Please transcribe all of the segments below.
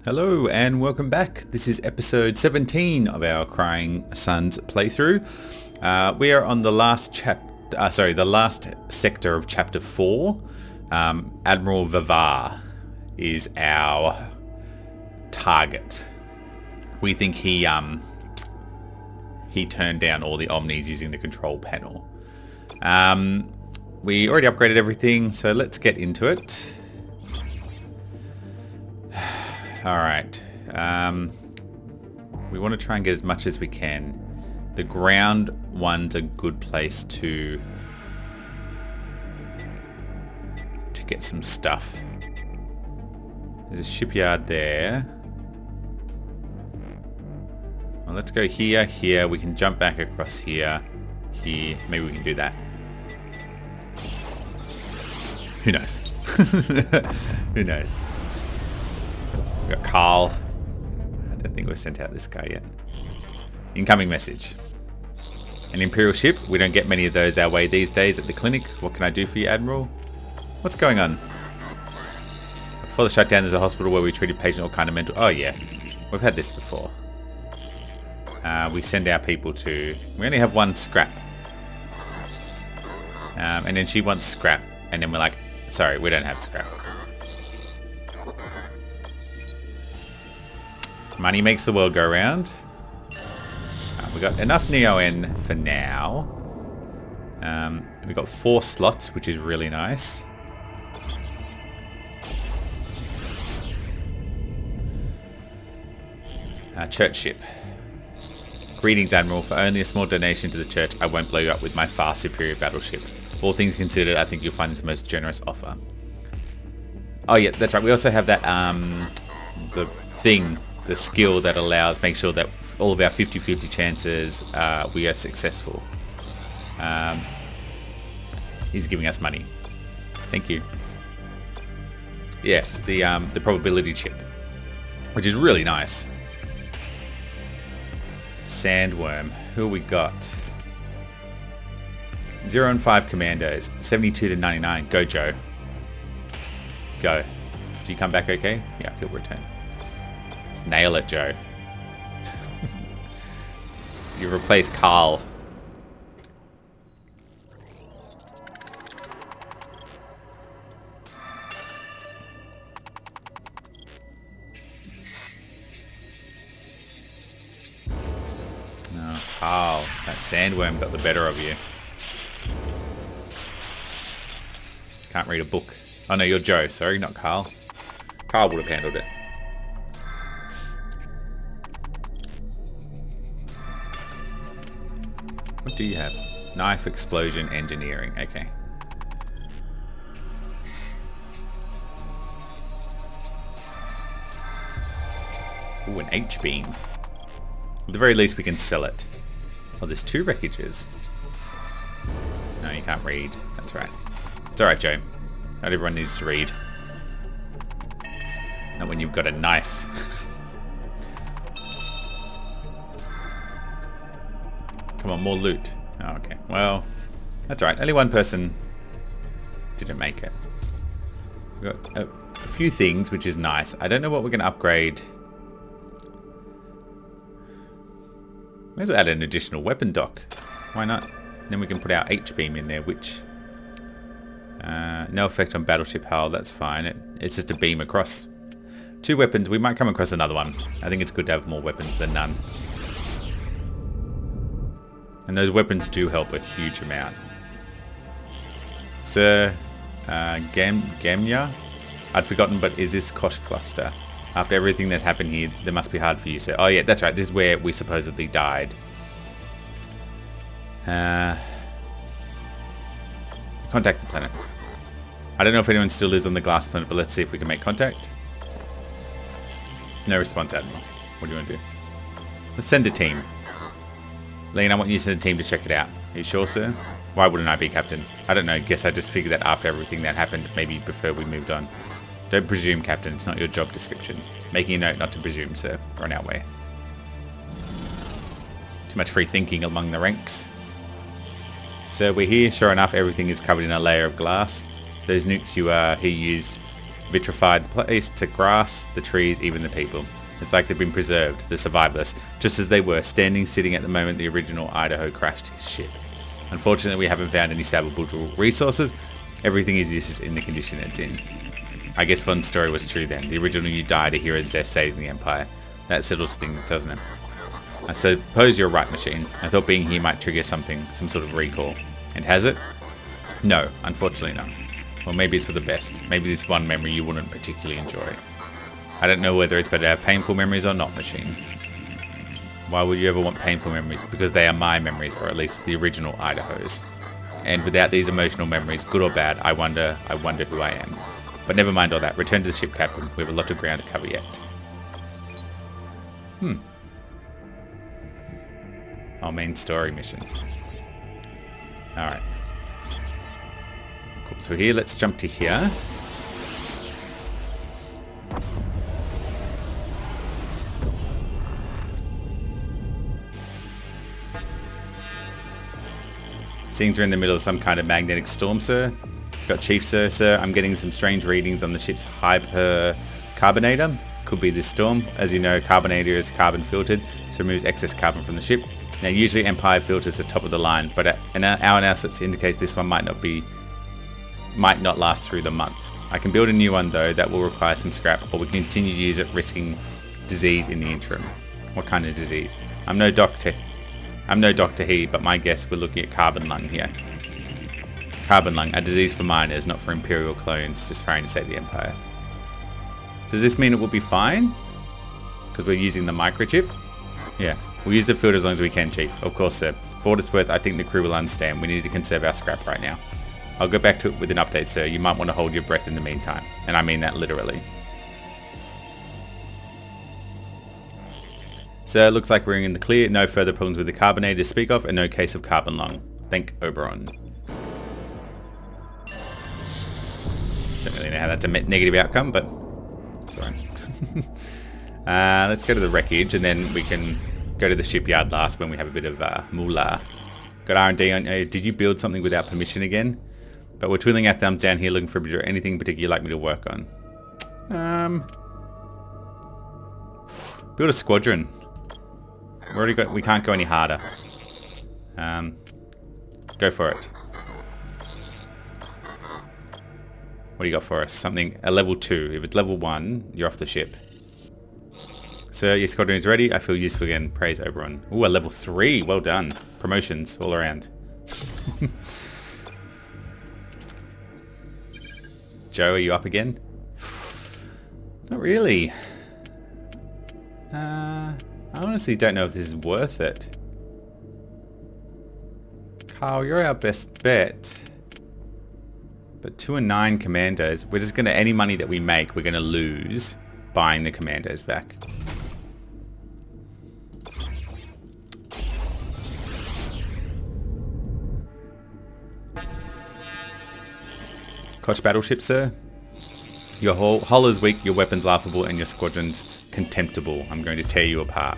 Hello and welcome back. This is episode 17 of our Crying Sons playthrough. We are on the last the last sector of chapter 4. Admiral Vivar is our target. We think he turned down all the Omnis using the control panel. We already upgraded everything, so let's get into it. Alright, we want to try and get as much as we can. The ground one's a good place to get some stuff. There's a shipyard there. Well, let's go here, here. We can jump back across here, here. Maybe we can do that. Who knows? Who knows? We got Carl. I don't think we've sent out this guy yet. Incoming message. An Imperial ship. We don't get many of those our way these days at the clinic. What can I do for you, Admiral? What's going on? Before the shutdown, there's a hospital where we treated patients all kind of mental... Oh, yeah. We've had this before. We send our people to... We only have one scrap. And then she wants scrap. And then we're like, sorry, we don't have scrap. Money makes the world go round. We got enough Neo-N for now. We got 4 slots, which is really nice. Church ship. Greetings, Admiral. For only a small donation to the church, I won't blow you up with my far superior battleship. All things considered, I think you'll find it the most generous offer. Oh yeah, that's right. We also have that the thing. The skill that allows make sure that all of our 50-50 chances we are successful. He's giving us money. Thank you. Yeah, the probability chip, which is really nice. Sandworm. Who we got? 0 and 5 commandos. 72 to 99. Go, Joe. Go. Do you come back okay? Yeah, he'll return. Nail it, Joe. You replace Carl. No, Carl. That sandworm got the better of you. Can't read a book. Oh no, you're Joe. Sorry, not Carl. Carl would have handled it. What do you have? Knife, explosion, engineering. Okay. Ooh, an H-beam. At the very least, we can sell it. Oh, there's 2 wreckages. No, you can't read. That's right. It's alright, Joe. Not everyone needs to read. Not when you've got a knife. Come on, more loot. Oh, okay. Well, that's alright. Only one person didn't make it. We've got a few things, which is nice. I don't know what we're going to upgrade. May as well add an additional weapon dock. Why not? Then we can put our H-beam in there, which... no effect on battleship hull. That's fine. It's just a beam across. 2 weapons. We might come across another one. I think it's good to have more weapons than none. And those weapons do help a huge amount. Sir, Gamya? I'd forgotten, but is this Kosh cluster? After everything that happened here, they must be hard for you, sir. Oh yeah, that's right. This is where we supposedly died. Contact the planet. I don't know if anyone still is on the glass planet, but let's see if we can make contact. No response, Admiral. What do you want to do? Let's send a team. Lean, I want you to send a team to check it out. Are you sure, sir? Why wouldn't I be captain? I don't know. Guess I just figured that after everything that happened, maybe before we moved on. Don't presume, captain. It's not your job description. Making a note not to presume, sir. We're on our way. Too much free thinking among the ranks. So we're here. Sure enough, everything is covered in a layer of glass. Those nukes you used vitrified place to grass, the trees, even the people. It's like they've been preserved, the survivalists, just as they were, standing, sitting at the moment the original Idaho crashed his ship. Unfortunately, we haven't found any salvageable resources. Everything is useless in the condition it's in. I guess Von's story was true then. The original you died a hero's death saving the Empire. That settles things, doesn't it? I suppose you're right, Machine. I thought being here might trigger something, some sort of recall. And has it? No, unfortunately not. Well, maybe it's for the best. Maybe this one memory you wouldn't particularly enjoy. I don't know whether it's better to have painful memories or not, Machine. Why would you ever want painful memories? Because they are my memories, or at least the original Idaho's. And without these emotional memories, good or bad, I wonder who I am. But never mind all that. Return to the ship, Captain. We have a lot of ground to cover yet. Our main story mission. Alright. Cool. So here, let's jump to here. Seems we're in the middle of some kind of storm, sir. Got Chief, sir. Sir, I'm getting some strange readings on the ship's hypercarbonator. Could be this storm. As you know, carbonator is carbon filtered, so removes excess carbon from the ship. Now, usually Empire filters are top of the line, but our analysis indicates this one might not last through the month. I can build a new one though that will require some scrap, or we continue to use it, risking disease in the interim. What kind of disease? I'm no doctor here, but my guess we're looking at carbon lung here. Carbon lung, a disease for miners, not for Imperial clones, just trying to save the Empire. Does this mean it will be fine? Because we're using the microchip? Yeah, we'll use the field as long as we can, Chief. Of course, sir. For what it's worth, I think the crew will understand. We need to conserve our scrap right now. I'll go back to it with an update, sir. You might want to hold your breath in the meantime. And I mean that literally. Sir, looks like we're in the clear. No further problems with the carbonator to speak of, and no case of carbon lung. Thank Oberon. Don't really know how that's a negative outcome, but it's alright. Let's go to the wreckage, and then we can go to the shipyard last when we have a bit of moolah. Got R&D on. Did you build something without permission again? But we're twiddling our thumbs down here looking for anything particular you'd like me to work on. Build a squadron. We can't go any harder. Go for it. What do you got for us? Something, a level 2. If it's level 1, you're off the ship. Sir, your squadron is ready. I feel useful again. Praise Oberon. Ooh, a level 3. Well done. Promotions all around. Joe, are you up again? Not really. I honestly don't know if this is worth it. Carl, you're our best bet. But 2 and 9 commandos, we're just going to, any money that we make, we're going to lose buying the commandos back. Koch battleship, sir. Your hull is weak, your weapons laughable, and your squadron's contemptible. I'm going to tear you apart.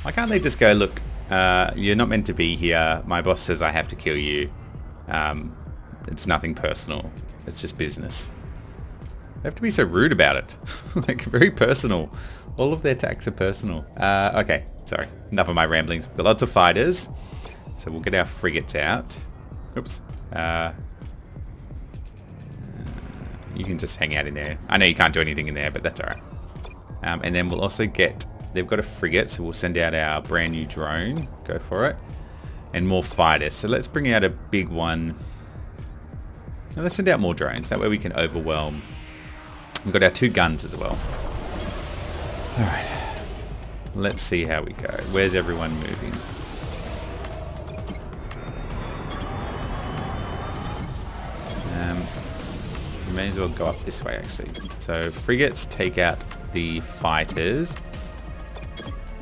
Why can't they just go, look, you're not meant to be here. My boss says I have to kill you. It's nothing personal. It's just business. They have to be so rude about it. Like, very personal. All of their attacks are personal. Okay, sorry. Enough of my ramblings. We've got lots of fighters. So we'll get our frigates out. Oops. You can just hang out in there. I know you can't do anything in there, but that's alright. And then we'll also get... They've got a frigate, so we'll send out our brand new drone. Go for it. And more fighters. So let's bring out a big one. Now let's send out more drones. That way we can overwhelm. We've got our 2 guns as well. Alright. Let's see how we go. Where's everyone moving? We may as well go up this way actually. So frigates take out the fighters.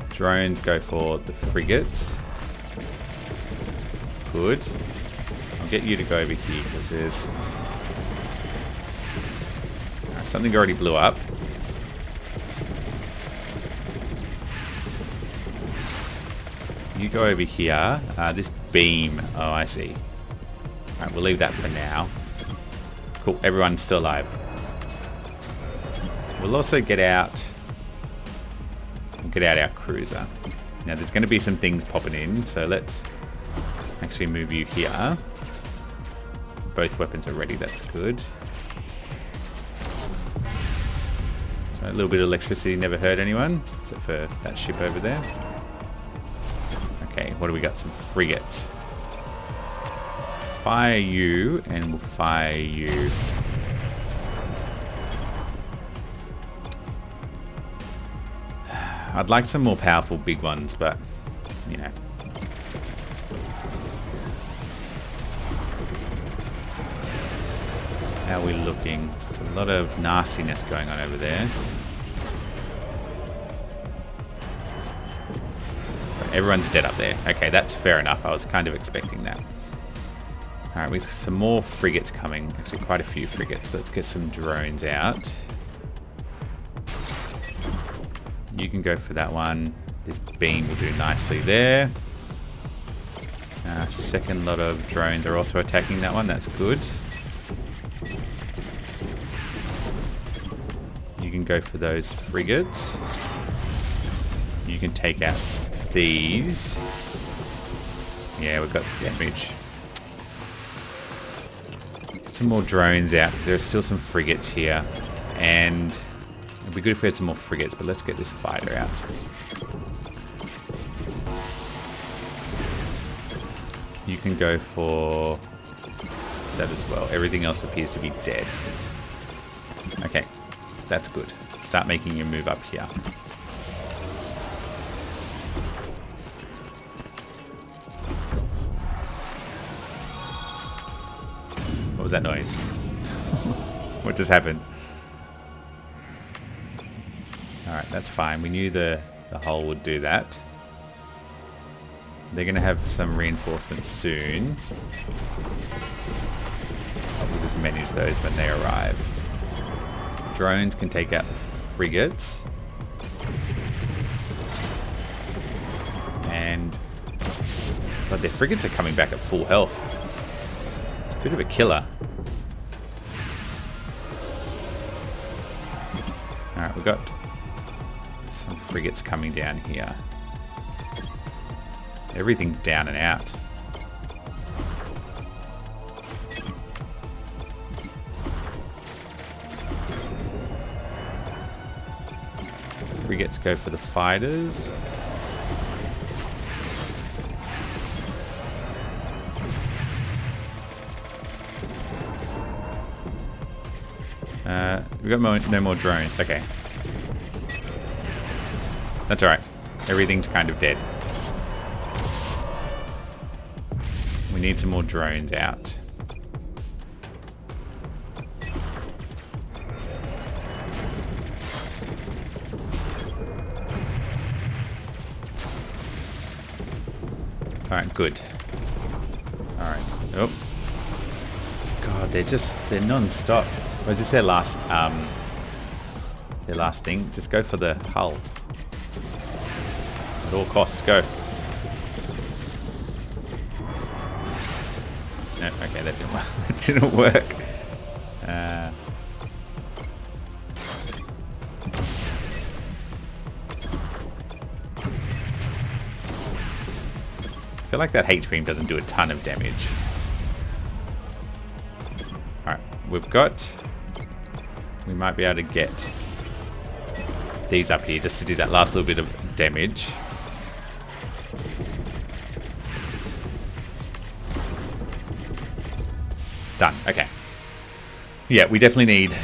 Drones go for the frigates. Good. I'll get you to go over here because there's something already blew up. You go over here. This beam. Oh, I see. Alright, we'll leave that for now. Cool, everyone's still alive. We'll also get out our cruiser. Now there's going to be some things popping in, so let's actually move you here. Both weapons are ready, that's good. So a little bit of electricity never hurt anyone, except for that ship over there. Okay, what do we got? Some frigates. Fire you, and we'll fire you. I'd like some more powerful big ones, but, you know. How are we looking? There's a lot of nastiness going on over there. So everyone's dead up there. Okay, that's fair enough. I was kind of expecting that. Alright, we have some more frigates coming. Actually, quite a few frigates. Let's get some drones out. You can go for that one. This beam will do nicely there. Second lot of drones are also attacking that one. That's good. You can go for those frigates. You can take out these. Yeah, we've got damage. Get some more drones out, because there are still some frigates here. And it'd be good if we had some more frigates, but let's get this fighter out. You can go for that as well. Everything else appears to be dead. Okay, that's good. Start making your move up here. What was that noise? What just happened? Alright, that's fine. We knew the hull would do that. They're going to have some reinforcements soon. We'll just manage those when they arrive. Drones can take out the frigates. And but their frigates are coming back at full health. It's a bit of a killer. Alright, we've got some frigates coming down here. Everything's down and out. Frigates go for the fighters. We've got no more drones. Okay. That's alright. Everything's kind of dead. We need some more drones out. Alright, good. Alright. Oh. God, they're non-stop. Was this their last thing? Just go for the hull. At all costs, go. No, okay, that didn't work. It didn't work. I feel like that H beam doesn't do a ton of damage. Alright, we might be able to get these up here just to do that last little bit of damage. Done. Okay. Yeah, we definitely need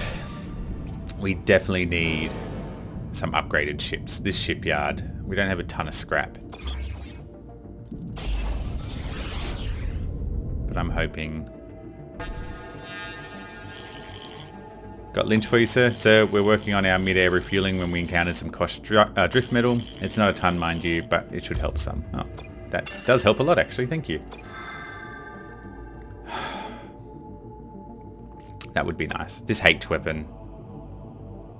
some upgraded ships. This shipyard, we don't have a ton of scrap. But I'm hoping. Got Lynch for you, sir. Sir, we're working on our mid-air refueling when we encountered some Kosh drift metal. It's not a ton, mind you, but it should help some. Oh, that does help a lot, actually. Thank you. That would be nice. This H weapon,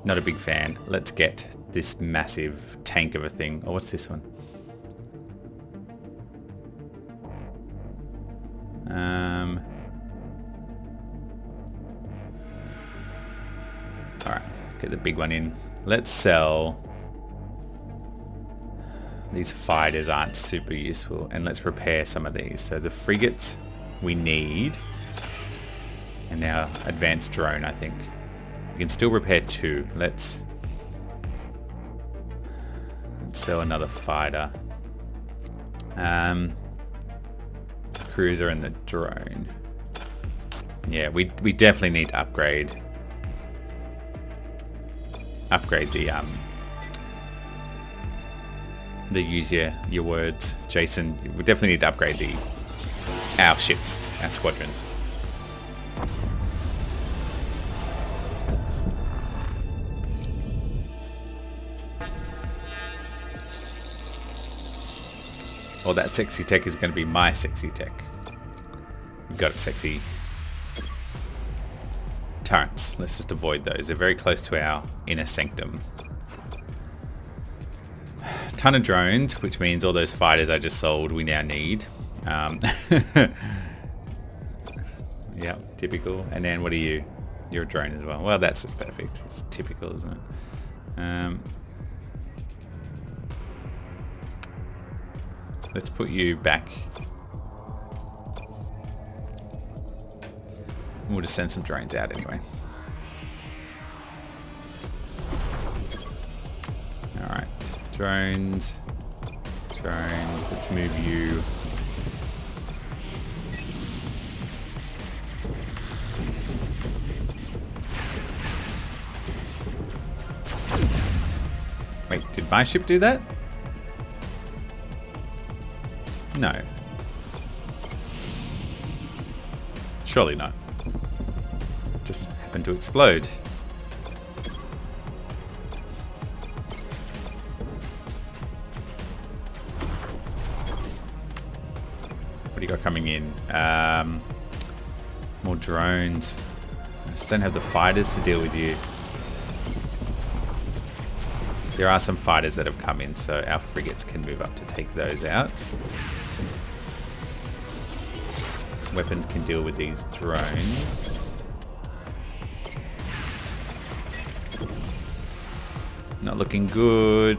not a big fan. Let's get this massive tank of a thing. Oh, what's this one? Get the big one in. Let's sell. These fighters aren't super useful. And let's repair some of these. So the frigates we need. And now advanced drone, I think. We can still repair 2. Let's sell another fighter. Cruiser and the drone. Yeah, we definitely need to upgrade the use your words, Jason. We definitely need to upgrade our ships, our squadrons. Well, that sexy tech is going to be my sexy tech. We've got it, sexy. Turrets. Let's just avoid those. They're very close to our inner sanctum. Ton of drones, which means all those fighters I just sold we now need. Yep, typical. And then what are you? You're a drone as well. Well, that's just perfect. It's typical, isn't it? Let's put you back. We'll just send some drones out anyway. Alright. Drones. Let's move you. Wait, did my ship do that? No. Surely not. Just happened to explode. What do you got coming in? More drones. I just don't have the fighters to deal with you. There are some fighters that have come in, so our frigates can move up to take those out. Weapons can deal with these drones. Not looking good.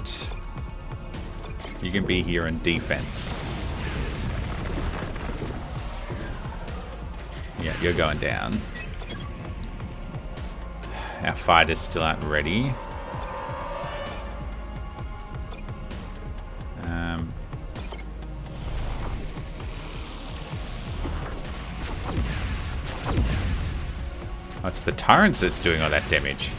You can be here in defense. Yeah, you're going down. Our fighters still aren't ready. Oh, it's the turrets that's doing all that damage.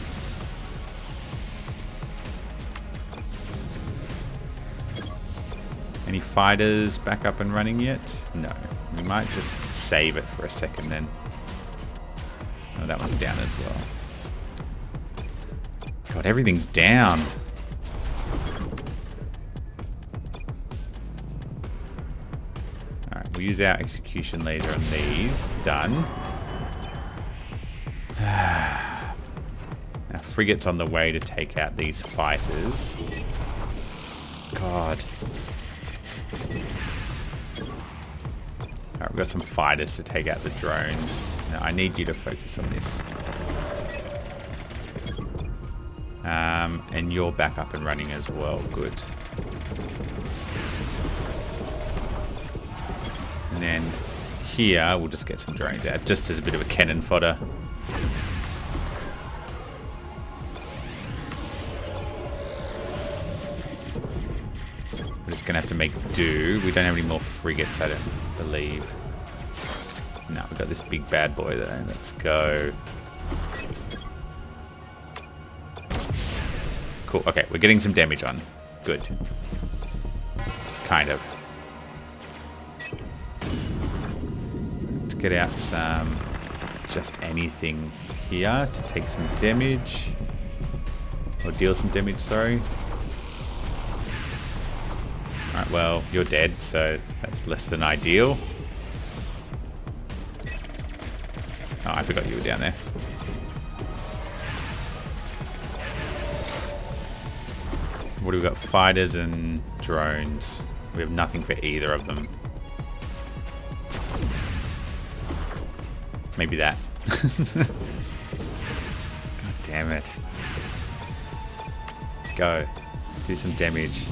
Any fighters back up and running yet? No. We might just save it for a second then. Oh, that one's down as well. God, everything's down. Alright, we'll use our execution laser on these. Done. Our frigate's on the way to take out these fighters. God. Alright, we've got some fighters to take out the drones. Now, I need you to focus on this. And you're back up and running as well. Good. And then here, we'll just get some drones out, just as a bit of a cannon fodder. We're just going to have to make do. We don't have any more frigates, I don't believe. No, we've got this big bad boy though. Let's go. Cool. Okay, we're getting some damage on. Good. Kind of. Let's get out some just anything here to take some damage. Or deal some damage, sorry. Alright, well, you're dead, so that's less than ideal. Oh, I forgot you were down there. What do we got? Fighters and drones. We have nothing for either of them. Maybe that. God damn it. go. Do some damage.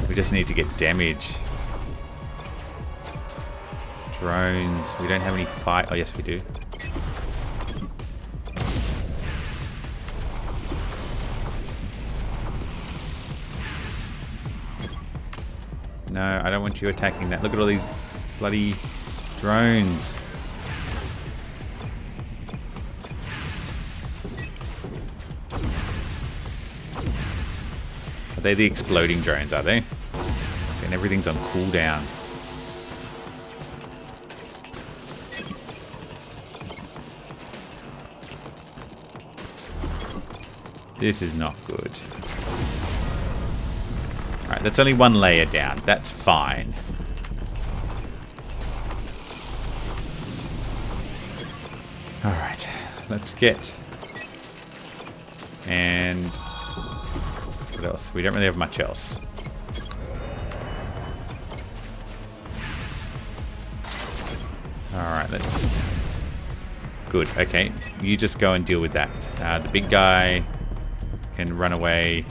We just need to get damage. Drones. We don't have any fight. Oh, yes, we do. No, I don't want you attacking that. Look at all these bloody drones. Are they the exploding drones, are they? And everything's on cooldown. This is not good. Alright, that's only one layer down. That's fine. Alright, let's get... And... what else? We don't really have much else. Alright, let's... Good, okay. You just go and deal with that. The big guy can run away.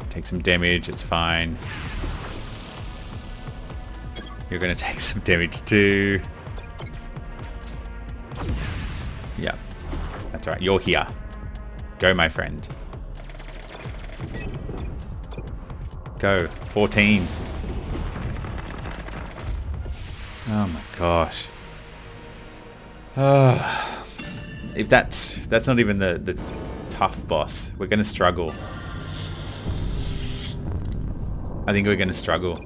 Take some damage, it's fine. You're going to take some damage too. Yeah, that's right. You're here. Go, my friend. Go. 14. Oh my gosh. If that's not even the tough boss, we're going to struggle. I think we're going to struggle.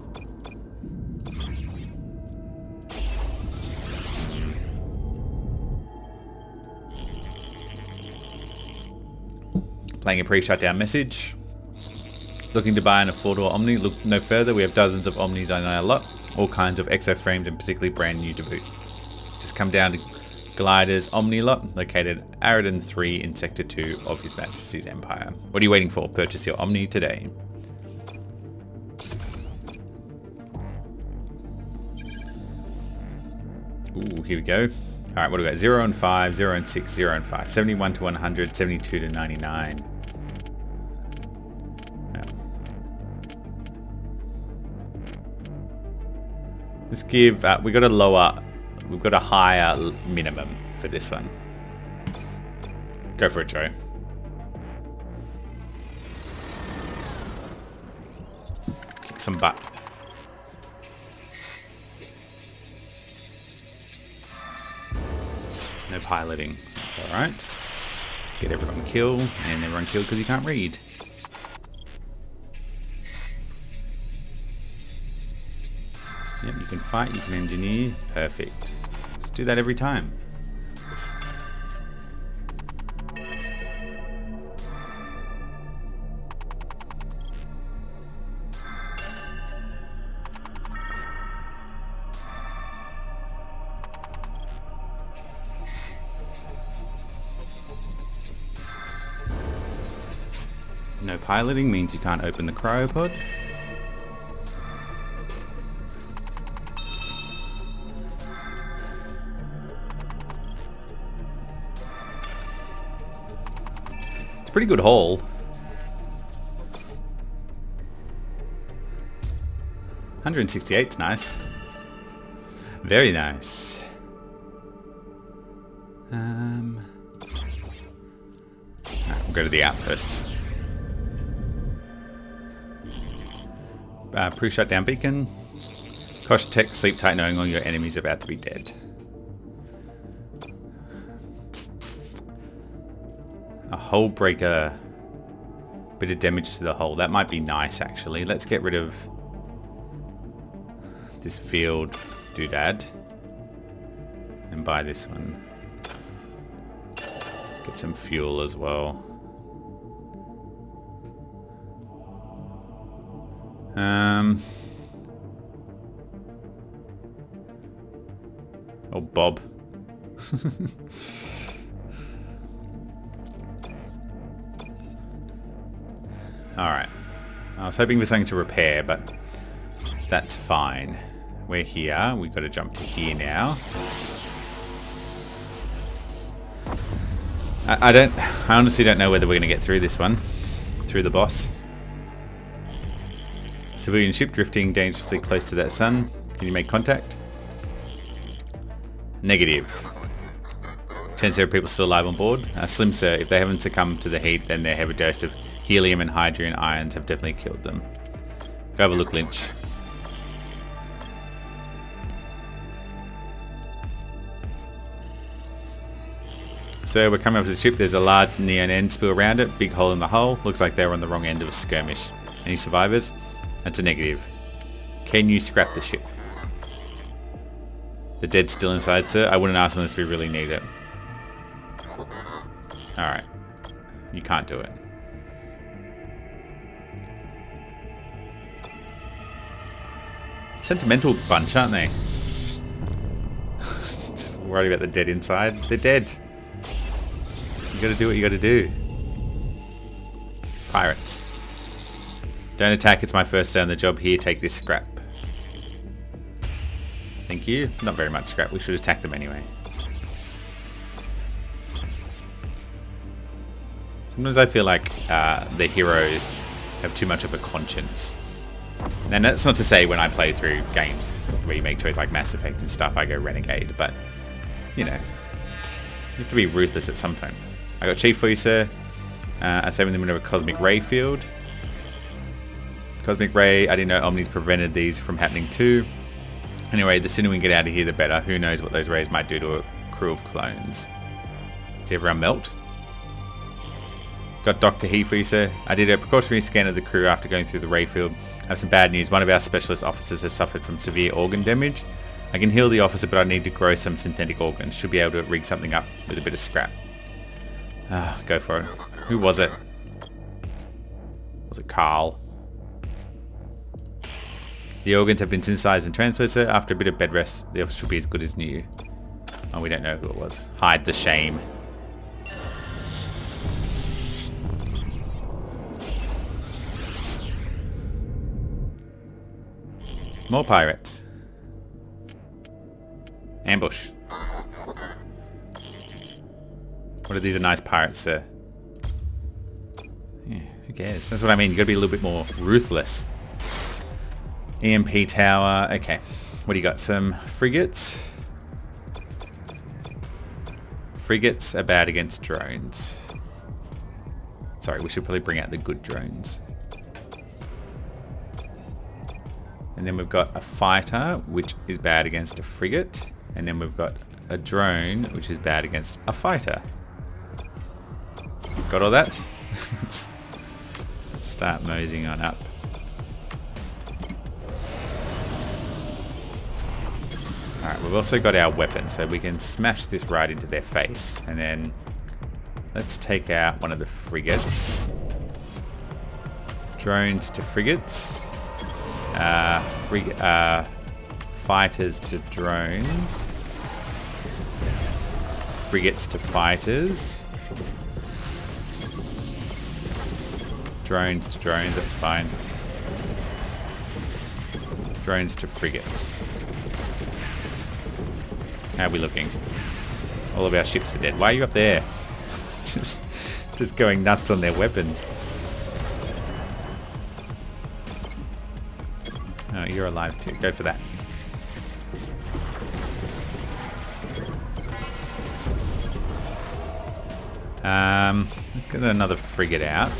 Playing a pre-shutdown message. Looking to buy an affordable Omni? Look no further. We have dozens of Omnis on our lot. All kinds of exo frames and particularly brand new to boot. Just come down to Glider's Omni lot, located Aridin 3 in Sector 2 of His Majesty's Empire. What are you waiting for? Purchase your Omni today. Ooh, here we go. Alright, what do we got? 0 and 5, 0 and 6, 0 and 5. 71 to 100, 72 to 99. Let's give, we've got a higher minimum for this one. Go for it, Joe. Kick some butt. No piloting. That's alright. Let's get everyone killed. And everyone killed because you can't read. Yep, you can fight, you can engineer. Perfect. Just do that every time. No piloting means you can't open the cryopod. It's a pretty good haul. 168's nice. Very nice. Alright, we'll go to the outpost. Pre-shutdown beacon. Kosh Tech, sleep tight knowing all your enemies are about to be dead. A hull breaker. Bit of damage to the hull. That might be nice actually. Let's get rid of this field doodad. And buy this one. Get some fuel as well. Oh, Bob. Alright. I was hoping for something to repair, but that's fine. We're here. We've got to jump to here now. I honestly don't know whether we're going to get through this one. Through the boss. Civilian ship drifting dangerously close to that sun. Can you make contact? Negative. Chance there are people still alive on board? Slim sir, if they haven't succumbed to the heat, then their heavy dose of helium and hydrogen ions have definitely killed them. Go have a look, Lynch. So we're coming up to the ship. There's a large neon end spill around it. Big hole in the hull. Looks like they were on the wrong end of a skirmish. Any survivors? That's a negative. Can you scrap the ship? The dead's still inside, sir. I wouldn't ask unless we really need it. Alright. You can't do it. Sentimental bunch, aren't they? Just worried about the dead inside. They're dead. You gotta do what you gotta do. Pirates. Don't attack, it's my first day on the job here. Take this scrap. Thank you. Not very much scrap. We should attack them anyway. Sometimes I feel like the heroes have too much of a conscience. And that's not to say when I play through games where you make choices like Mass Effect and stuff, I go renegade, but, you know, you have to be ruthless at some time. I got chief for you, sir. I'm saving them into a cosmic ray field. Cosmic ray, I didn't know Omnis prevented these from happening too. Anyway, the sooner we can get out of here, the better. Who knows what those rays might do to a crew of clones. Did everyone melt? Got Dr. He for you, sir. I did a precautionary scan of the crew after going through the ray field. I have some bad news. One of our specialist officers has suffered from severe organ damage. I can heal the officer, but I need to grow some synthetic organs. Should be able to rig something up with a bit of scrap. Go for it. Who was it? Was it Carl? The organs have been synthesized and transferred, sir. After a bit of bed rest, the officer should be as good as new. Oh, we don't know who it was. Hide the shame. More pirates. Ambush. What if these are nice pirates, sir? Yeah, who cares? That's what I mean. You gotta be a little bit more ruthless. EMP tower. Okay. What do you got? Some frigates. Frigates are bad against drones. Sorry, we should probably bring out the good drones. And then we've got a fighter, which is bad against a frigate. And then we've got a drone, which is bad against a fighter. Got all that? Let's start moseying on up. Alright, we've also got our weapon, so we can smash this right into their face. And then let's take out one of the frigates. Drones to frigates. Fighters to drones. Frigates to fighters. Drones to drones, that's fine. Drones to frigates. How are we looking? All of our ships are dead. Why are you up there? just going nuts on their weapons. Oh, you're alive too. Go for that. Let's get another frigate out.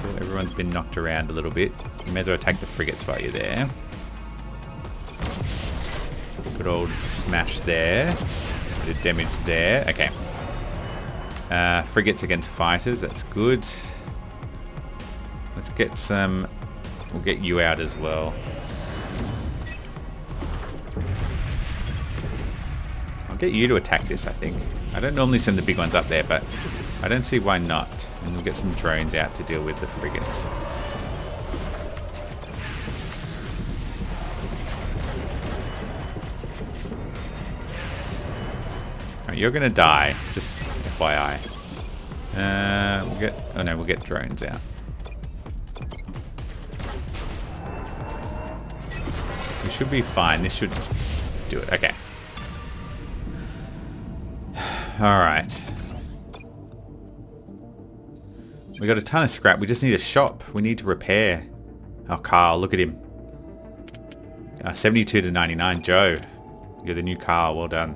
Cool, everyone's been knocked around a little bit. You may as well attack the frigates while you're there. Good old smash there. Bit of damage there. Okay. Frigates against fighters. That's good. Let's get some... We'll get you out as well. I'll get you to attack this, I think. I don't normally send the big ones up there, but I don't see why not. And we'll get some drones out to deal with the frigates. Right, you're gonna die, just FYI. We'll get drones out. We should be fine. This should do it. Okay. Alright. We got a ton of scrap. We just need a shop. We need to repair. Oh, Carl, look at him. 72 to 99. Joe, you're the new Carl. Well done.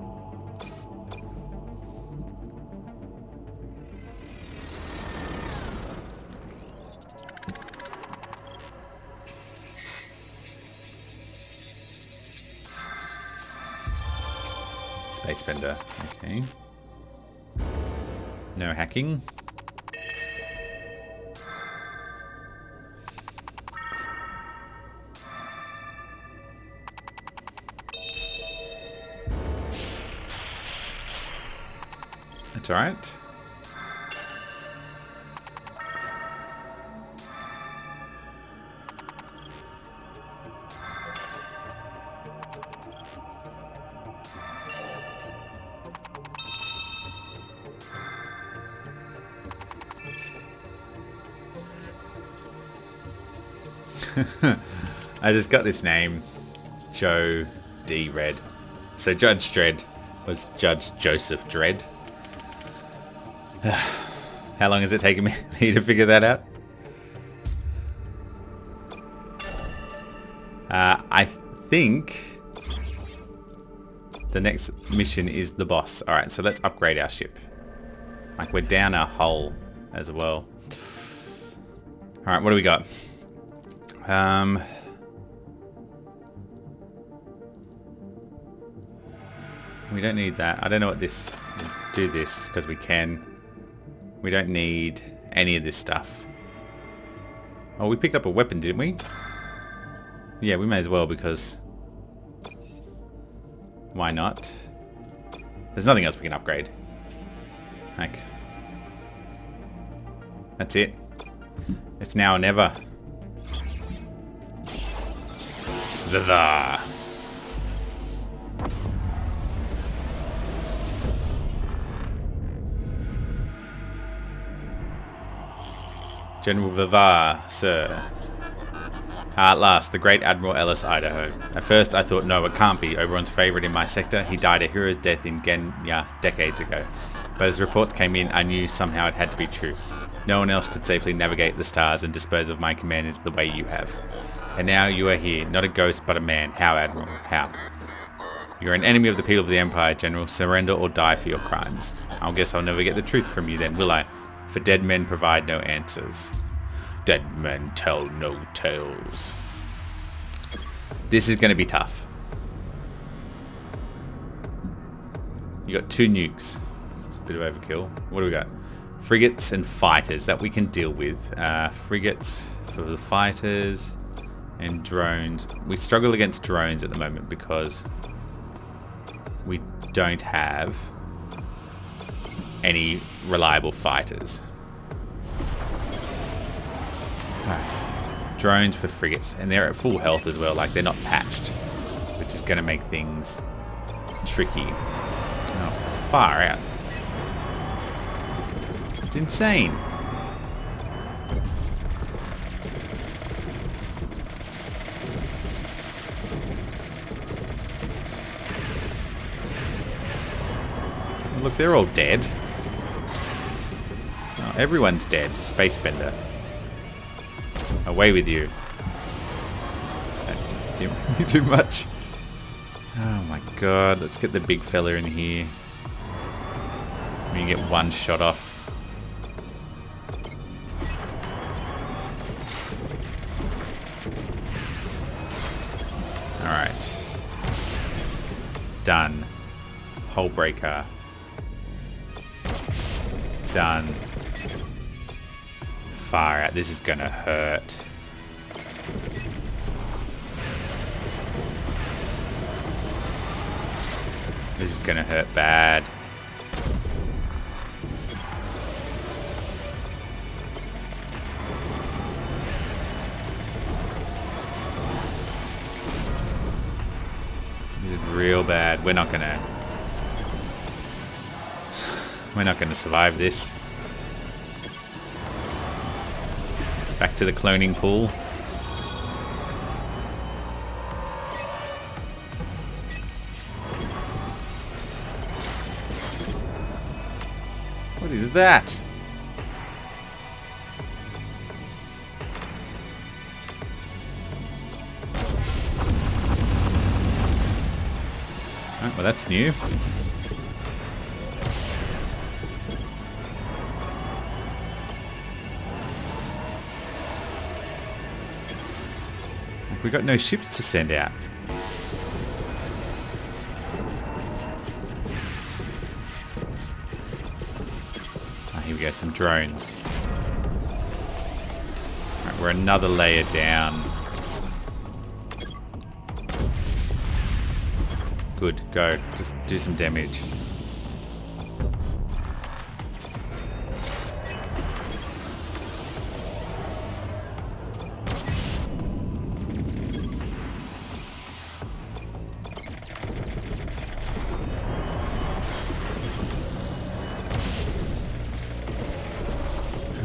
Space Bender. Okay. No hacking. That's alright. I just got this name, Joe D. Red. So Judge Dredd was Judge Joseph Dredd. How long has it taken me to figure that out? I think the next mission is the boss. Alright, so let's upgrade our ship. Like, we're down our hull as well. Alright, what do we got? We don't need that. I don't know what this... Do this, because we can. We don't need any of this stuff. Oh, we picked up a weapon, didn't we? Yeah, we may as well, because... Why not? There's nothing else we can upgrade. Like... That's it. It's now or never. Vivar. General Vivar, sir. At last, the great Admiral Ellis, Idaho. At first I thought, no, it can't be. Oberon's favourite in my sector. He died a hero's death in Genya decades ago. But as reports came in, I knew somehow it had to be true. No one else could safely navigate the stars and dispose of my commanders the way you have. And now you are here, not a ghost but a man. How, Admiral? How? You're an enemy of the people of the Empire, General. Surrender or die for your crimes. I guess I'll never get the truth from you then, will I? For dead men provide no answers. Dead men tell no tales. This is going to be tough. You got 2 nukes. It's a bit of overkill. What do we got? Frigates and fighters that we can deal with. Frigates for the fighters and drones. We struggle against drones at the moment because we don't have any reliable fighters. Drones for frigates, and they're at full health as well, like they're not patched, which is going to make things tricky. Oh, far out. It's insane. Look, they're all dead. Oh, everyone's dead. Space Bender. Away with you. You too much. Oh my god. Let's get the big fella in here. We can get one shot off. Alright. Done. Hull breaker. Done. Far out. This is gonna hurt. This is gonna hurt bad. This is real bad. We're not gonna survive this. Back to the cloning pool. is that? Oh, well, that's new. We got no ships to send out. Oh, here we go, some drones. Right, we're another layer down. Good, go. Just do some damage.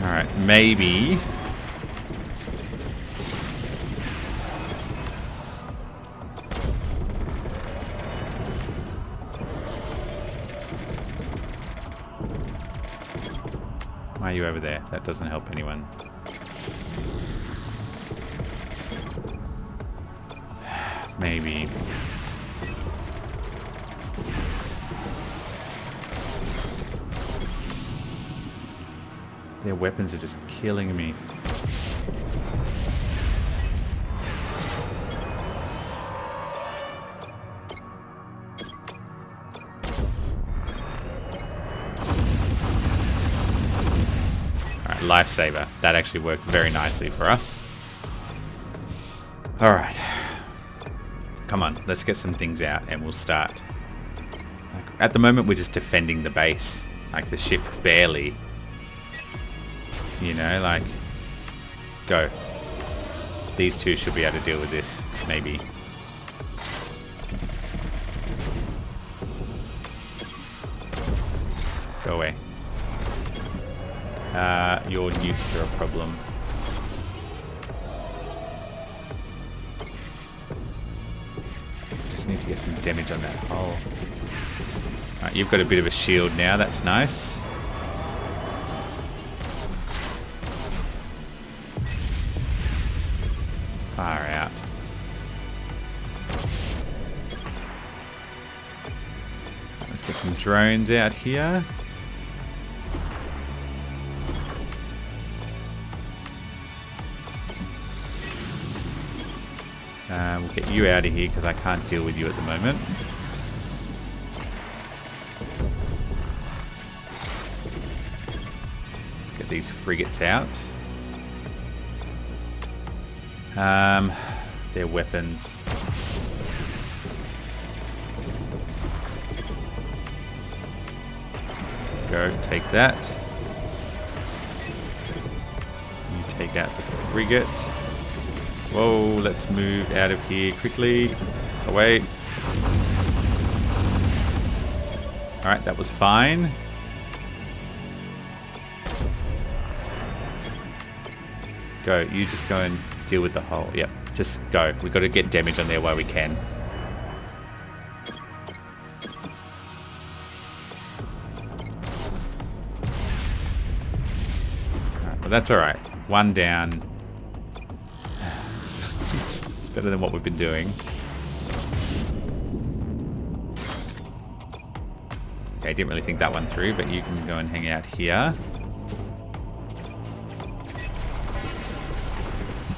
Alright, maybe. Why are you over there? That doesn't help anyone. Maybe. Their weapons are just killing me. Alright, lifesaver. That actually worked very nicely for us. Alright. Come on, let's get some things out and we'll start. At the moment we're just defending the base. Like the ship barely. You know, like, go. These two should be able to deal with this, maybe. Go away. Your nukes are a problem. Just need to get some damage on that hull. Alright, you've got a bit of a shield now, that's nice. Far out. Let's get some drones out here. We'll get you out of here because I can't deal with you at the moment. Let's get these frigates out. Their weapons. Go, take that. You take out the frigate. Whoa, let's move out of here quickly. Away. Alright, that was fine. Go, you just go and deal with the hull. Yep, just go. We've got to get damage on there while we can. Alright, well, that's alright. One down. It's better than what we've been doing. Okay, I didn't really think that one through, but you can go and hang out here.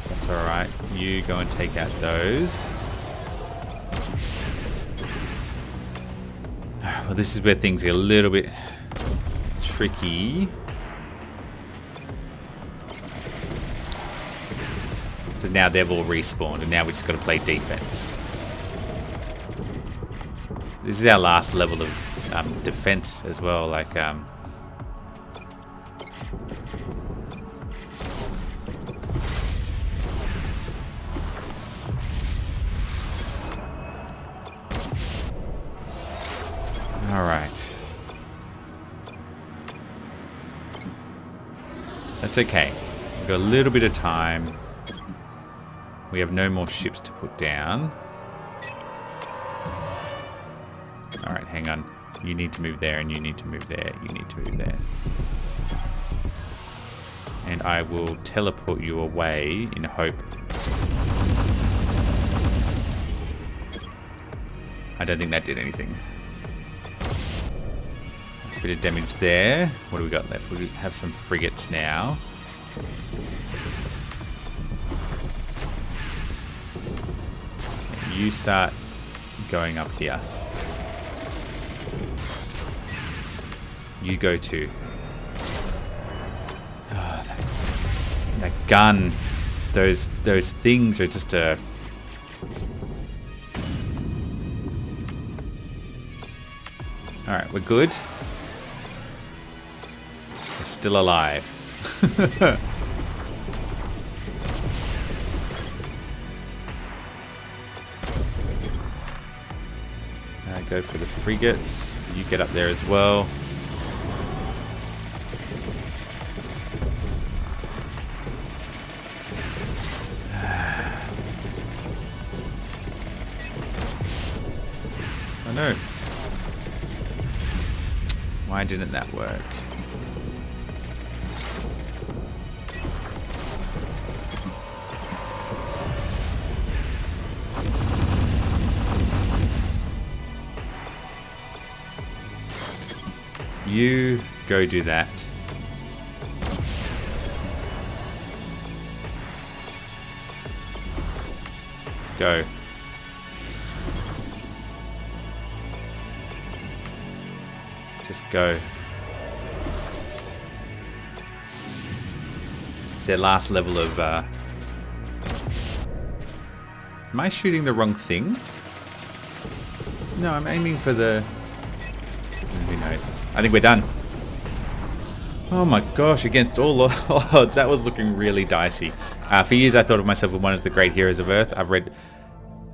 That's alright. You go and take out those. Well, this is where things get a little bit tricky. Because now they've all respawned and now we just got to play defense. This is our last level of defense as well. Like, alright. That's okay. We've got a little bit of time. We have no more ships to put down. Alright, hang on. You need to move there, and you need to move there. You need to move there. And I will teleport you away in hope. I don't think that did anything. A bit of damage there. What do we got left? We have some frigates now. You start going up here. You go too. Oh, that gun. Those things are just a... Alright, we're good. We're still alive. Go for the frigates. You get up there as well. Oh no. Why didn't that work? You go do that. Go. Just go. It's their last level of... Am I shooting the wrong thing? No, I'm aiming for the... Who knows? I think we're done. Oh my gosh, against all odds, that was looking really dicey. For years I thought of myself as one of the great heroes of Earth. I've read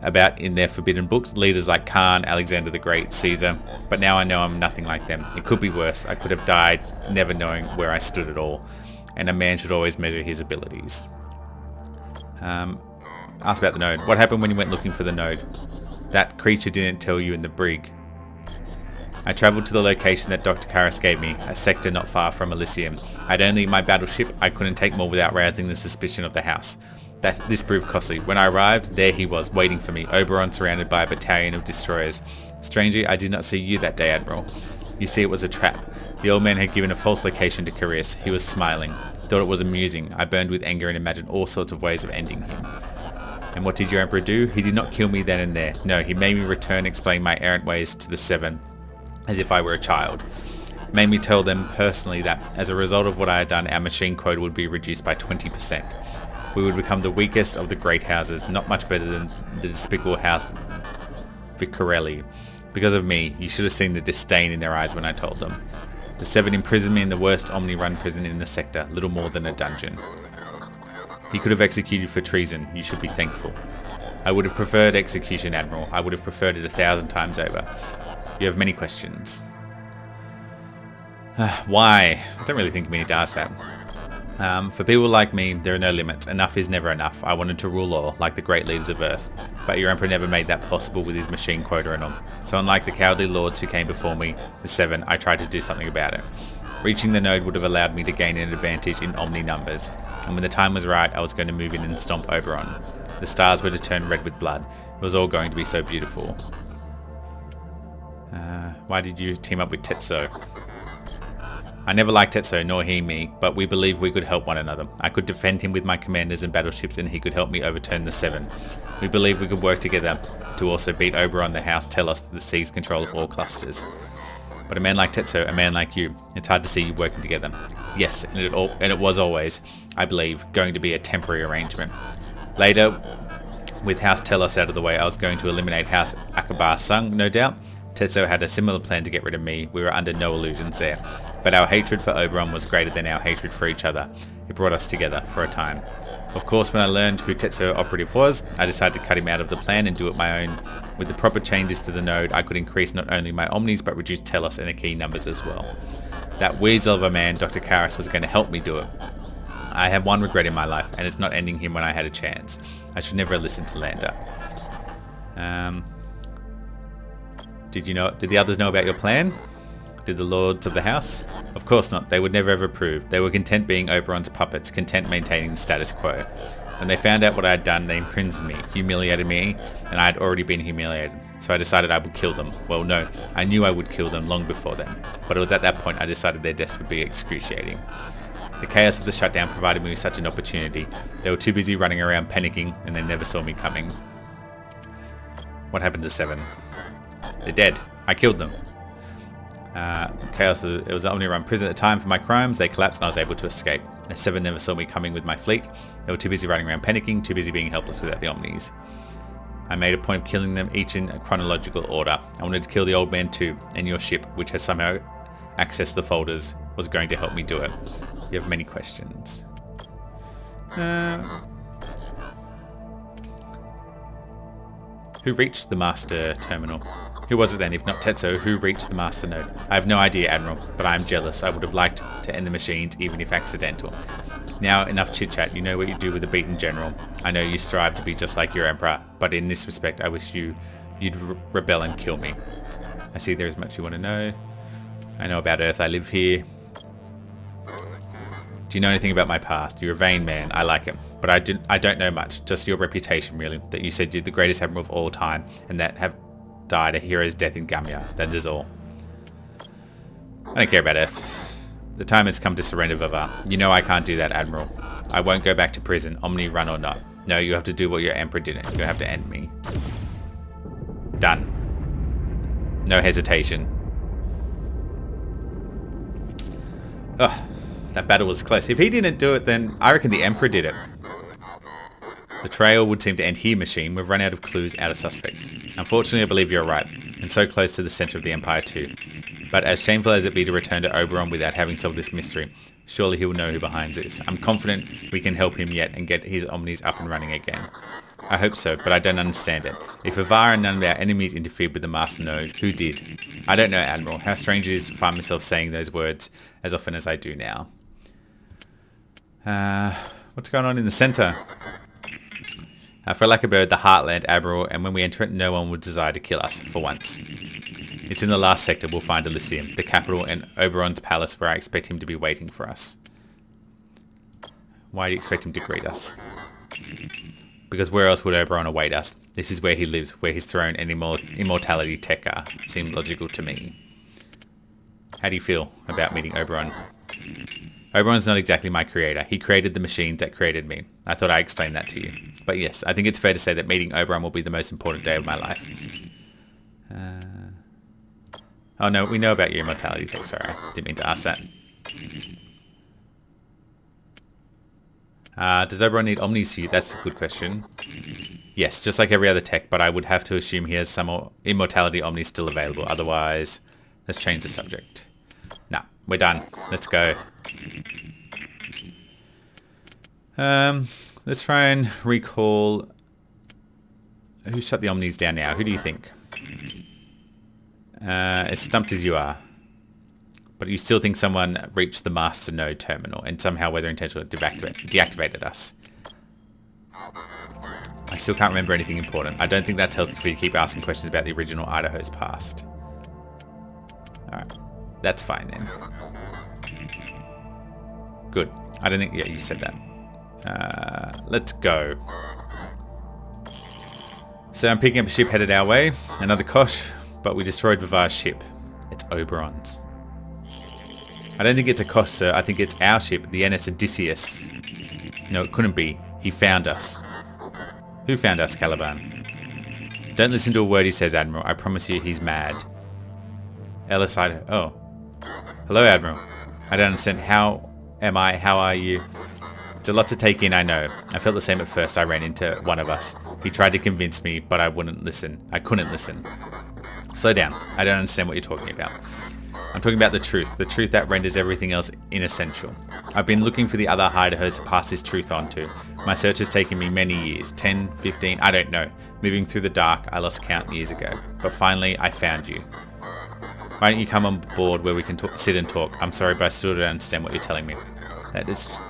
about in their forbidden books, leaders like Khan, Alexander the Great, Caesar, but now I know I'm nothing like them. It could be worse. I could have died never knowing where I stood at all, and a man should always measure his abilities. Ask about the node. What happened when you went looking for the node? That creature didn't tell you in the brig. I travelled to the location that Dr. Karras gave me, a sector not far from Elysium. I'd only my battleship. I couldn't take more without rousing the suspicion of the house. This proved costly. When I arrived, there he was, waiting for me, Oberon surrounded by a battalion of destroyers. Strangely, I did not see you that day, Admiral. You see, it was a trap. The old man had given a false location to Karras. He was smiling. Thought it was amusing. I burned with anger and imagined all sorts of ways of ending him. And what did your Emperor do? He did not kill me then and there. No, he made me return and explain my errant ways to the Seven, as if I were a child. Made me tell them personally that, as a result of what I had done, our machine quota would be reduced by 20%. We would become the weakest of the great houses, not much better than the despicable house Vicarelli. Because of me, you should have seen the disdain in their eyes when I told them. The Seven imprisoned me in the worst Omni-run prison in the sector, little more than a dungeon. He could have executed for treason. You should be thankful. I would have preferred execution, Admiral. I would have preferred it 1,000 times over. You have many questions. Why? I don't really think we need to ask that. For people like me, there are no limits. Enough is never enough. I wanted to rule all, like the great leaders of Earth. But your Emperor never made that possible with his machine quota and all. So unlike the cowardly lords who came before me, the Seven, I tried to do something about it. Reaching the node would have allowed me to gain an advantage in Omni numbers. And when the time was right, I was going to move in and stomp Oberon. The stars were to turn red with blood. It was all going to be so beautiful. Why did you team up with Tetsuo? I never liked Tetsuo, nor he me, but we believed we could help one another. I could defend him with my commanders and battleships, and he could help me overturn the Seven. We believed we could work together to also beat Oberon, the house, tell us the sea's control of all clusters. But a man like Tetsuo, a man like you, it's hard to see you working together. Yes, and it was always, I believe, going to be a temporary arrangement. Later, with House Telos out of the way, I was going to eliminate House Akabar Sung, no doubt. Tetsuo had a similar plan to get rid of me. We were under no illusions there. But our hatred for Oberon was greater than our hatred for each other. It brought us together for a time. Of course, when I learned who Tetsuo operative was, I decided to cut him out of the plan and do it my own. With the proper changes to the node, I could increase not only my Omnis, but reduce Telos and the key numbers as well. That weasel of a man, Dr. Karras, was going to help me do it. I have one regret in my life, and it's not ending him when I had a chance. I should never have listened to Lander. Did the others know about your plan? Did the lords of the house? Of course not. They would never have approved. They were content being Oberon's puppets, content maintaining the status quo. When they found out what I had done, they imprisoned me, humiliated me, and I had already been humiliated. So I decided I would kill them. Well, no, I knew I would kill them long before then. But it was at that point I decided their deaths would be excruciating. The chaos of the shutdown provided me with such an opportunity. They were too busy running around panicking, and they never saw me coming. What happened to 7? They're dead. I killed them. Chaos, it was the Omni-Run prison at the time for my crimes. They collapsed and I was able to escape. The 7 never saw me coming with my fleet. They were too busy running around panicking, too busy being helpless without the Omnis. I made a point of killing them each in a chronological order. I wanted to kill the old man too, and your ship, which has somehow accessed the folders, was going to help me do it. You have many questions. Who reached the master terminal? Who was it then, if not Tetsuo, who reached the master node? I have no idea, Admiral, but I am jealous. I would have liked to end the machines, even if accidental. Now, enough chit-chat. You know what you do with a beaten general. I know you strive to be just like your emperor, but in this respect, I wish you'd rebel and kill me. I see there is much you want to know. I know about Earth. I live here. Do you know anything about my past? You're a vain man. I like it. But I don't know much. Just your reputation, really. That you said you're the greatest admiral of all time, and that have died a hero's death in Gamya. That is all. I don't care about Earth. The time has come to surrender, Vivar. You know I can't do that, Admiral. I won't go back to prison, Omni-Run or not. No, you have to do what your Emperor didn't. You have to end me. Done. No hesitation. Ugh, that battle was close. If he didn't do it, then I reckon the Emperor did it. The trail would seem to end here, Machine. We've run out of clues, out of suspects. Unfortunately, I believe you're right, and so close to the centre of the Empire too. But as shameful as it be to return to Oberon without having solved this mystery, surely he'll know who behind this. I'm confident we can help him yet and get his Omnis up and running again. I hope so, but I don't understand it. If Vivar and none of our enemies interfered with the Master Node, who did? I don't know, Admiral. How strange it is to find myself saying those words as often as I do now. What's going on in the centre? For lack of a better, the Heartland, Admiral, and when we enter it, no one would desire to kill us, for once. It's in the last sector we'll find Elysium, the capital, and Oberon's palace, where I expect him to be waiting for us. Why do you expect him to greet us? Because where else would Oberon await us? This is where he lives, where his throne and immortality tech are. Seem logical to me. How do you feel about meeting Oberon? Oberon's not exactly my creator. He created the machines that created me. I thought I explained that to you. But yes, I think it's fair to say that meeting Oberon will be the most important day of my life. Oh no, we know about your immortality tech, sorry. Didn't mean to ask that. Does Oberon need Omnis to you? That's a good question. Yes, just like every other tech, but I would have to assume he has some immortality Omnis still available. Otherwise, let's change the subject. Nah, we're done. Let's go. Let's try and recall... Who shut the Omnis down now? Who do you think? As stumped as you are. But you still think someone reached the Master Node terminal and somehow, whether intentionally, deactivated us. I still can't remember anything important. I don't think that's healthy for you to keep asking questions about the original Idaho's past. Alright. That's fine then. Good. I don't think... Yeah, you said that. Let's go. So I'm picking up a ship headed our way. Another Kosh, but we destroyed Vivar's ship. It's Oberon's. I don't think it's a Kosh, sir. I think it's our ship, the NS Odysseus. No, it couldn't be. He found us. Who found us, Caliban? Don't listen to a word he says, Admiral. I promise you he's mad. Ellis, oh. Hello, Admiral. I don't understand. How am I? How are you? It's a lot to take in, I know. I felt the same at first. I ran into one of us. He tried to convince me, but I wouldn't listen. I couldn't listen. Slow down. I don't understand what you're talking about. I'm talking about the truth that renders everything else inessential. I've been looking for the other Idahos to pass this truth on to. My search has taken me many years, 10, 15, I don't know. Moving through the dark, I lost count years ago. But finally, I found you. Why don't you come on board where we can sit and talk? I'm sorry, but I still don't understand what you're telling me.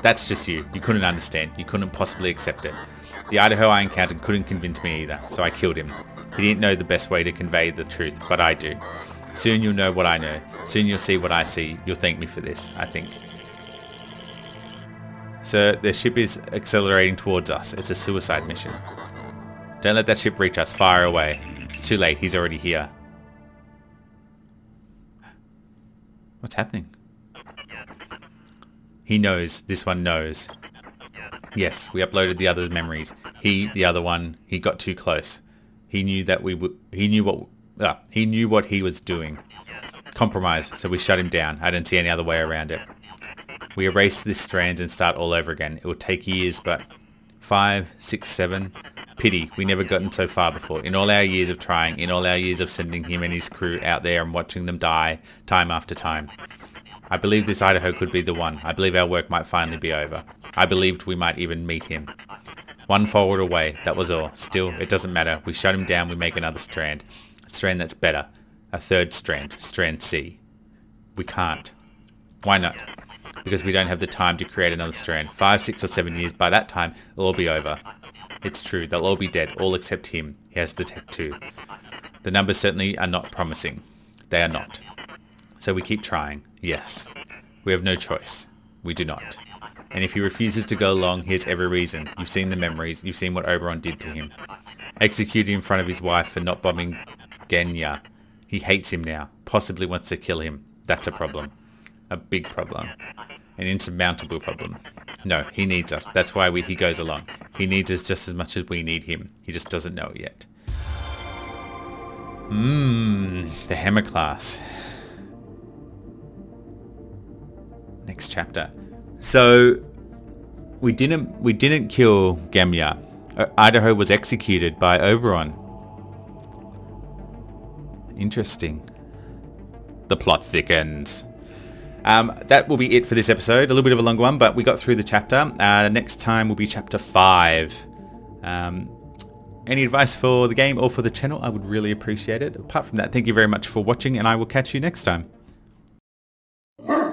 That's just you. You couldn't understand. You couldn't possibly accept it. The Idaho I encountered couldn't convince me either, so I killed him. He didn't know the best way to convey the truth, but I do. Soon you'll know what I know. Soon you'll see what I see. You'll thank me for this, I think. Sir, the ship is accelerating towards us. It's a suicide mission. Don't let that ship reach us. Fire away. It's too late. He's already here. What's happening? He knows. This one knows. Yes, we uploaded the other's memories. The other one, he got too close. He knew that he knew what he was doing. Compromise, so we shut him down. I didn't see any other way around it. We erase this strand and start all over again. It will take years, but 5, 6, 7. Pity, we never gotten so far before. In all our years of trying, in all our years of sending him and his crew out there and watching them die, time after time. I believe this Idaho could be the one. I believe our work might finally be over. I believed we might even meet him. One forward away, that was all. Still, it doesn't matter. We shut him down, we make another strand. A strand that's better. A third strand. Strand C. We can't. Why not? Because we don't have the time to create another strand. 5, 6 or 7 years, by that time, it'll all be over. It's true, they'll all be dead, all except him. He has the tech too. The numbers certainly are not promising. They are not. So we keep trying. Yes. We have no choice. We do not. And if he refuses to go along, here's every reason. You've seen the memories. You've seen what Oberon did to him. Executed in front of his wife for not bombing Genya. He hates him now. Possibly wants to kill him. That's a problem. A big problem. An insurmountable problem. No, he needs us. That's why he goes along. He needs us just as much as we need him. He just doesn't know it yet. The Hammer class. Next chapter. So we didn't kill Genya. Idaho was executed by Oberon. Interesting. The plot thickens. That will be it for this episode. A little bit of a longer one, but we got through the chapter. Next time will be chapter 5. Any advice for the game or for the channel, I would really appreciate it. Apart from that, thank you very much for watching, and I will catch you next time.